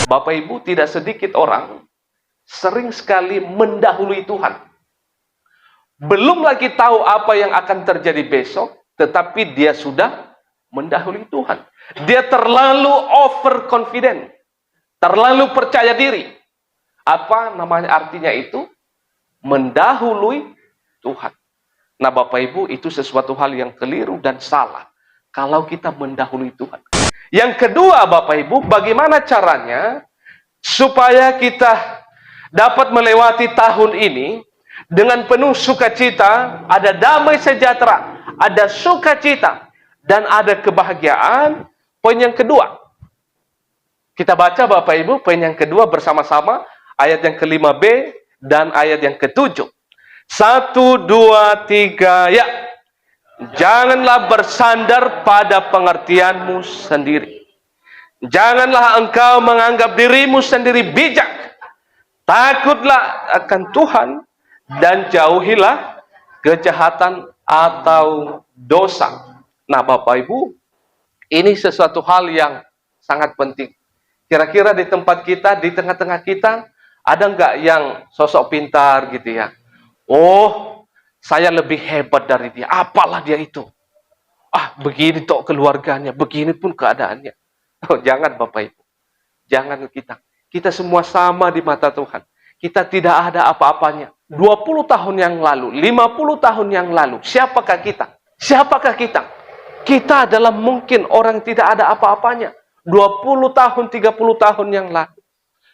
Bapak Ibu, tidak sedikit orang sering sekali mendahului Tuhan. Belum lagi tahu apa yang akan terjadi besok, tetapi dia sudah mendahului Tuhan. Dia terlalu overconfident, terlalu percaya diri. Apa namanya artinya itu? Mendahului Tuhan. Nah Bapak Ibu, itu sesuatu hal yang keliru dan salah kalau kita mendahului Tuhan. Yang kedua Bapak Ibu, bagaimana caranya supaya kita dapat melewati tahun ini dengan penuh sukacita, ada damai sejahtera, ada sukacita, dan ada kebahagiaan. Poin yang kedua, kita baca Bapak Ibu, poin yang kedua bersama-sama, ayat yang ke-5b dan ayat yang ke-7. 1, 2, 3, ya. Janganlah bersandar pada pengertianmu sendiri. Janganlah engkau menganggap dirimu sendiri bijak. Takutlah akan Tuhan dan jauhilah kejahatan atau dosa. Nah Bapak Ibu, ini sesuatu hal yang sangat penting. Kira-kira di tempat kita, di tengah-tengah kita, ada nggak yang sosok pintar gitu ya? Oh, saya lebih hebat dari dia. Apalah dia itu? Ah, begini toh keluarganya, begini pun keadaannya. Oh, jangan Bapak Ibu. Jangan kita. Kita semua sama di mata Tuhan. Kita tidak ada apa-apanya. 20 tahun yang lalu, 50 tahun yang lalu, siapakah kita? Siapakah kita? Kita adalah mungkin orang tidak ada apa-apanya. 20 tahun, 30 tahun yang lalu.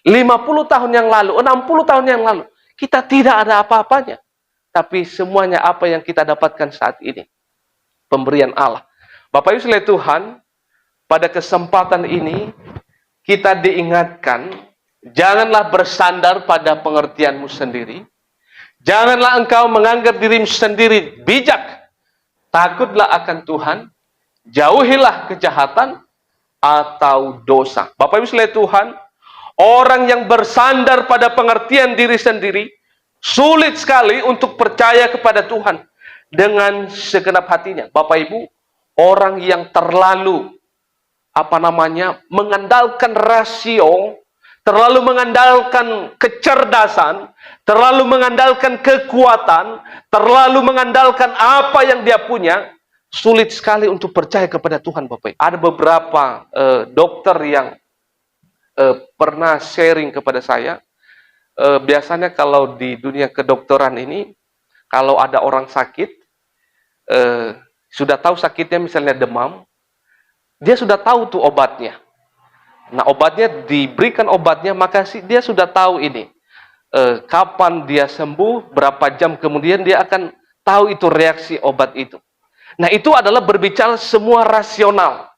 50 tahun yang lalu, 60 tahun yang lalu. Kita tidak ada apa-apanya. Tapi semuanya apa yang kita dapatkan saat ini? Pemberian Allah. Bapak Ibu sekalian Tuhan, pada kesempatan ini, kita diingatkan, janganlah bersandar pada pengertianmu sendiri. Janganlah engkau menganggap dirimu sendiri bijak. Takutlah akan Tuhan. Jauhilah kejahatan atau dosa. Bapak Ibu sekalian Tuhan, orang yang bersandar pada pengertian diri sendiri, sulit sekali untuk percaya kepada Tuhan dengan segenap hatinya. Bapak Ibu, orang yang terlalu mengandalkan rasio, terlalu mengandalkan kecerdasan, terlalu mengandalkan kekuatan, terlalu mengandalkan apa yang dia punya, sulit sekali untuk percaya kepada Tuhan Bapak Ibu. Ada beberapa dokter yang pernah sharing kepada saya. Biasanya kalau di dunia kedokteran ini, kalau ada orang sakit, sudah tahu sakitnya misalnya demam, dia sudah tahu tuh obatnya. Nah obatnya diberikan obatnya, maka dia sudah tahu ini. Kapan dia sembuh, berapa jam kemudian dia akan tahu itu reaksi obat itu. Nah itu adalah berbicara semua rasional.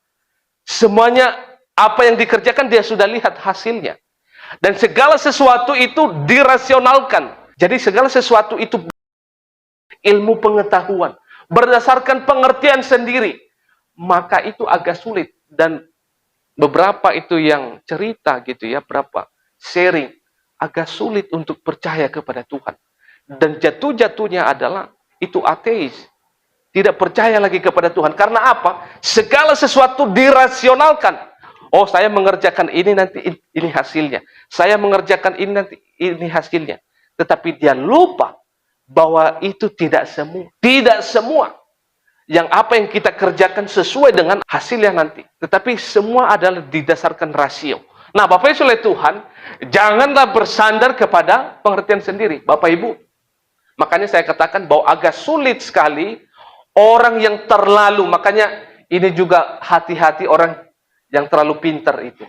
Semuanya apa yang dikerjakan dia sudah lihat hasilnya. Dan segala sesuatu itu dirasionalkan. Jadi segala sesuatu itu ilmu pengetahuan. Berdasarkan pengertian sendiri. Maka itu agak sulit. Dan beberapa itu yang cerita gitu ya. Berapa sharing. Agak sulit untuk percaya kepada Tuhan. Dan jatuh-jatuhnya adalah itu ateis. Tidak percaya lagi kepada Tuhan. Karena apa? Segala sesuatu dirasionalkan. Oh, saya mengerjakan ini nanti ini hasilnya. Saya mengerjakan ini nanti ini hasilnya. Tetapi dia lupa bahwa itu tidak semua. Tidak semua yang apa yang kita kerjakan sesuai dengan hasilnya nanti. Tetapi semua adalah didasarkan rasio. Nah, Bapak Ibu oleh Tuhan, janganlah bersandar kepada pengertian sendiri. Bapak Ibu, makanya saya katakan bahwa agak sulit sekali orang yang terlalu, makanya ini juga hati-hati orang yang terlalu pintar itu.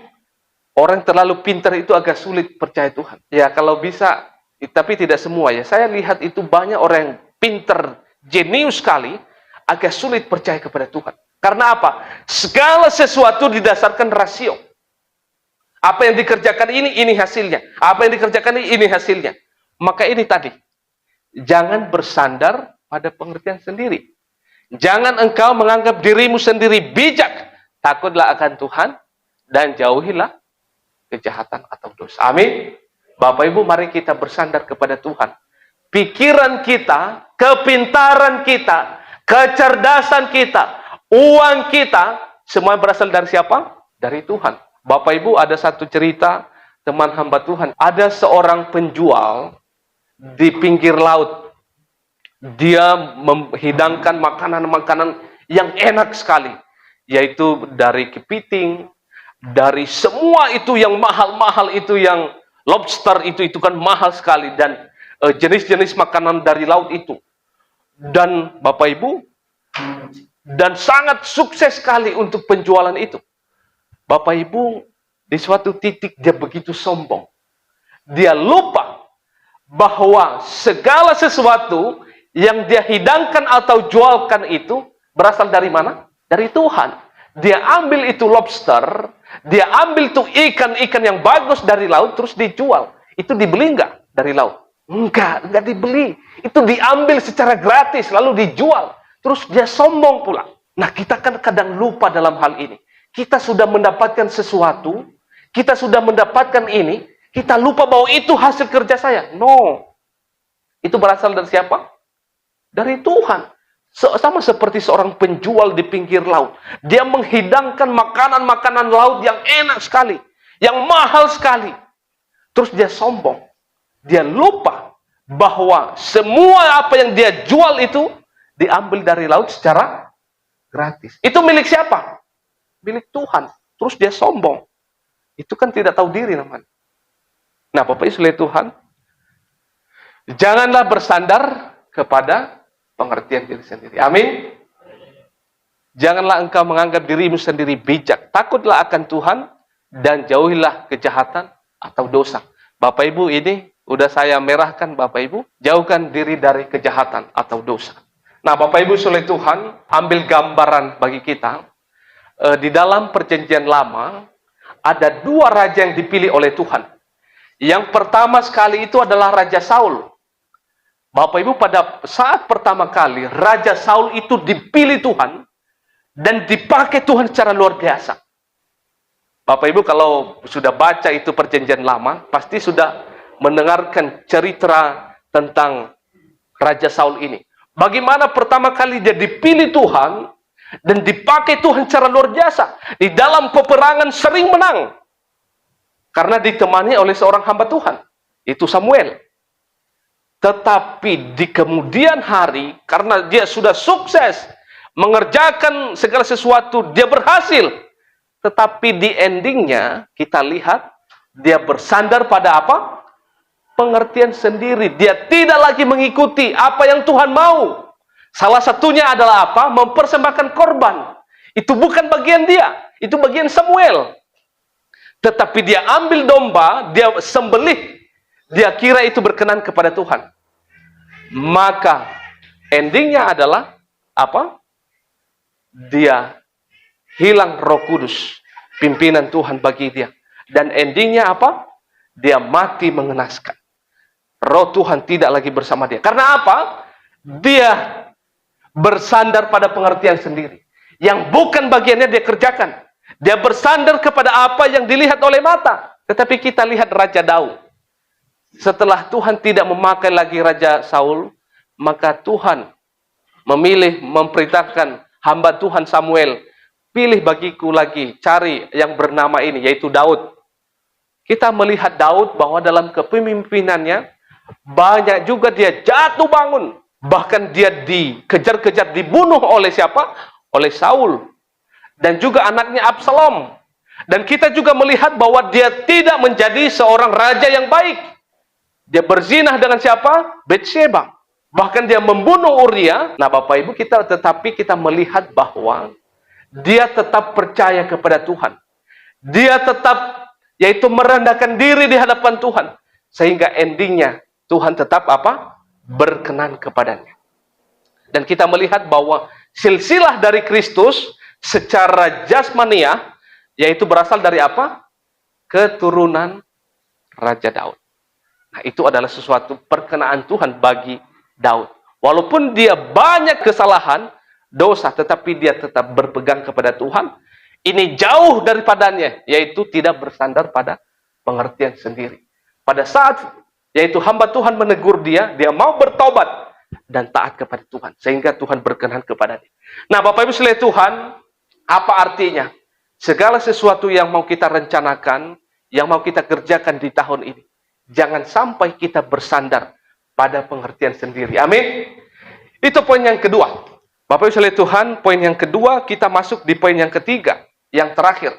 Orang terlalu pintar itu agak sulit percaya Tuhan. Ya kalau bisa, tapi tidak semua ya. Saya lihat itu banyak orang yang pintar, jenius sekali, agak sulit percaya kepada Tuhan. Karena apa? Segala sesuatu didasarkan rasio. Apa yang dikerjakan ini hasilnya. Apa yang dikerjakan ini hasilnya. Maka ini tadi, jangan bersandar pada pengertian sendiri. Jangan engkau menganggap dirimu sendiri bijak. Takutlah akan Tuhan dan jauhilah kejahatan atau dosa. Amin. Bapak Ibu, mari kita bersandar kepada Tuhan. Pikiran kita, kepintaran kita, kecerdasan kita, uang kita, semua berasal dari siapa? Dari Tuhan. Bapak Ibu, ada satu cerita teman hamba Tuhan, ada seorang penjual di pinggir laut. Dia menghidangkan makanan-makanan yang enak sekali, yaitu dari kepiting, dari semua itu yang mahal-mahal itu, yang lobster itu kan mahal sekali, dan jenis-jenis makanan dari laut itu. Dan Bapak Ibu, dan sangat sukses sekali untuk penjualan itu. Bapak Ibu, di suatu titik dia begitu sombong. Dia lupa bahwa segala sesuatu yang dia hidangkan atau jualkan itu berasal dari mana? Dari Tuhan. Dia ambil itu lobster, dia ambil itu ikan-ikan yang bagus dari laut, terus dijual. Itu dibeli enggak dari laut? Enggak dibeli. Itu diambil secara gratis, lalu dijual. Terus dia sombong pula. Nah, kita kan kadang lupa dalam hal ini. Kita sudah mendapatkan sesuatu, kita sudah mendapatkan ini, kita lupa bahwa itu hasil kerja saya. No. Itu berasal dari siapa? Dari Tuhan. Sama seperti seorang penjual di pinggir laut. Dia menghidangkan makanan-makanan laut yang enak sekali, yang mahal sekali. Terus dia sombong. Dia lupa bahwa semua apa yang dia jual itu diambil dari laut secara gratis. Itu milik siapa? Milik Tuhan. Terus dia sombong. Itu kan tidak tahu diri namanya. Nah, Bapak Ibu Tuhan, janganlah bersandar kepada pengertian diri sendiri. Amin. Janganlah engkau menganggap dirimu sendiri bijak. Takutlah akan Tuhan dan jauhilah kejahatan atau dosa. Bapak Ibu, ini udah saya merahkan Bapak Ibu. Jauhkan diri dari kejahatan atau dosa. Nah, Bapak Ibu oleh Tuhan, ambil gambaran bagi kita. Di dalam perjanjian lama, ada dua raja yang dipilih oleh Tuhan. Yang pertama sekali itu adalah Raja Saul. Bapak Ibu, pada saat pertama kali, Raja Saul itu dipilih Tuhan, dan dipakai Tuhan secara luar biasa. Bapak Ibu, kalau sudah baca itu perjanjian lama, pasti sudah mendengarkan cerita tentang Raja Saul ini. Bagaimana pertama kali dia dipilih Tuhan, dan dipakai Tuhan secara luar biasa. Di dalam peperangan sering menang. Karena ditemani oleh seorang hamba Tuhan. Itu Samuel. Tetapi di kemudian hari, karena dia sudah sukses mengerjakan segala sesuatu, dia berhasil. Tetapi di endingnya, kita lihat, dia bersandar pada apa? Pengertian sendiri. Dia tidak lagi mengikuti apa yang Tuhan mau. Salah satunya adalah apa? Mempersembahkan korban. Itu bukan bagian dia. Itu bagian Samuel. Tetapi dia ambil domba, dia sembelih. Dia kira itu berkenan kepada Tuhan. Maka endingnya adalah apa? Dia hilang Roh Kudus, pimpinan Tuhan bagi dia. Dan endingnya apa? Dia mati mengenaskan. Roh Tuhan tidak lagi bersama dia. Karena apa? Dia bersandar pada pengertian sendiri. Yang bukan bagiannya dia kerjakan. Dia bersandar kepada apa yang dilihat oleh mata. Tetapi kita lihat Raja Daud. Setelah Tuhan tidak memakai lagi Raja Saul, maka Tuhan memerintahkan hamba Tuhan Samuel, pilih bagiku lagi, cari yang bernama ini, yaitu Daud. Kita melihat Daud bahwa dalam kepemimpinannya, banyak juga dia jatuh bangun. Bahkan dia dikejar-kejar, dibunuh oleh siapa? Oleh Saul. Dan juga anaknya Absalom. Dan kita juga melihat bahwa dia tidak menjadi seorang raja yang baik. Dia berzinah dengan siapa? Betsheba. Bahkan dia membunuh Uria. Nah, Bapak Ibu, tetapi kita melihat bahwa dia tetap percaya kepada Tuhan. Dia tetap, yaitu merendahkan diri di hadapan Tuhan. Sehingga endingnya, Tuhan tetap apa? Berkenan kepadanya. Dan kita melihat bahwa silsilah dari Kristus secara jasmaniah, yaitu berasal dari apa? Keturunan Raja Daud. Nah, itu adalah sesuatu perkenaan Tuhan bagi Daud. Walaupun dia banyak kesalahan, dosa, tetapi dia tetap berpegang kepada Tuhan. Ini jauh daripadanya, yaitu tidak bersandar pada pengertian sendiri. Pada saat yaitu hamba Tuhan menegur dia, dia mau bertobat dan taat kepada Tuhan. Sehingga Tuhan berkenan kepadanya. Nah, Bapak Ibu sekalian Tuhan, apa artinya? Segala sesuatu yang mau kita rencanakan, yang mau kita kerjakan di tahun ini. Jangan sampai kita bersandar pada pengertian sendiri. Amin. Itu poin yang kedua. Bapak Ibu sekalian Tuhan, poin yang kedua, kita masuk di poin yang ketiga, yang terakhir.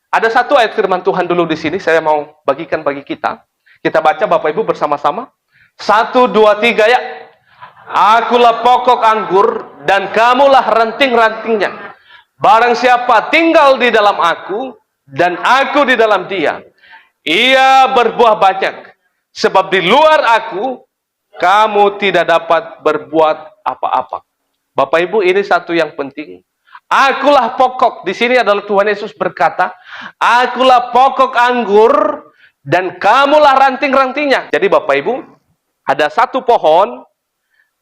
Ada satu ayat firman Tuhan dulu di sini, saya mau bagikan bagi kita. Kita baca Bapak Ibu bersama-sama. 1, 2, 3 ya. Akulah pokok anggur dan kamulah ranting-rantingnya. Barang siapa tinggal di dalam aku dan aku di dalam dia, ia berbuah banyak. Sebab di luar aku, kamu tidak dapat berbuat apa-apa. Bapak Ibu, ini satu yang penting. Akulah pokok. Di sini adalah Tuhan Yesus berkata, akulah pokok anggur dan kamulah ranting-rantingnya. Jadi Bapak Ibu, ada satu pohon.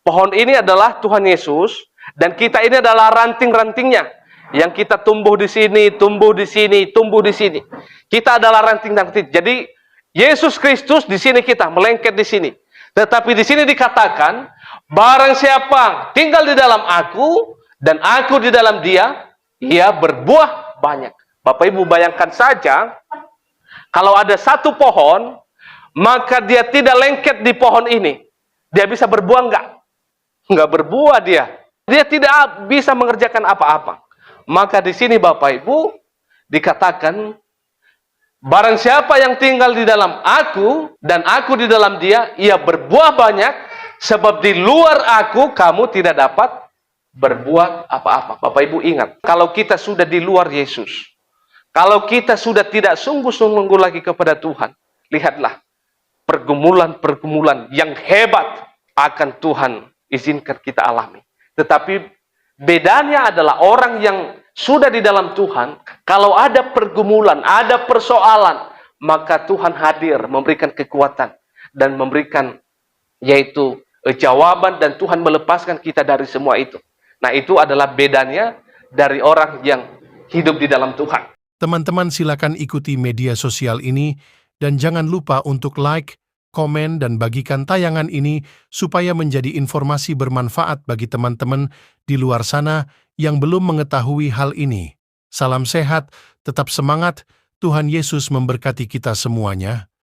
Pohon ini adalah Tuhan Yesus dan kita ini adalah ranting-rantingnya. Yang kita tumbuh di sini, tumbuh di sini, tumbuh di sini. Kita adalah ranting-ranting. Jadi Yesus Kristus di sini kita melengket di sini. Tetapi di sini dikatakan, barang siapa tinggal di dalam aku dan aku di dalam dia, ia berbuah banyak. Bapak Ibu bayangkan saja, kalau ada satu pohon, maka dia tidak lengket di pohon ini. Dia bisa berbuah enggak? Enggak berbuah dia. Dia tidak bisa mengerjakan apa-apa. Maka di sini Bapak Ibu dikatakan, barang siapa yang tinggal di dalam aku dan aku di dalam dia, ia berbuah banyak, sebab di luar aku kamu tidak dapat berbuat apa-apa. Bapak Ibu ingat, kalau kita sudah di luar Yesus, kalau kita sudah tidak sungguh-sungguh lagi kepada Tuhan, lihatlah pergumulan-pergumulan yang hebat akan Tuhan izinkan kita alami. Tetapi bedanya adalah orang yang sudah di dalam Tuhan, kalau ada pergumulan, ada persoalan, maka Tuhan hadir memberikan kekuatan dan memberikan yaitu jawaban, dan Tuhan melepaskan kita dari semua itu. Nah, itu adalah bedanya dari orang yang hidup di dalam Tuhan. Teman-teman silakan ikuti media sosial ini dan jangan lupa untuk like, komen, dan bagikan tayangan ini supaya menjadi informasi bermanfaat bagi teman-teman di luar sana yang belum mengetahui hal ini. Salam sehat, tetap semangat, Tuhan Yesus memberkati kita semuanya.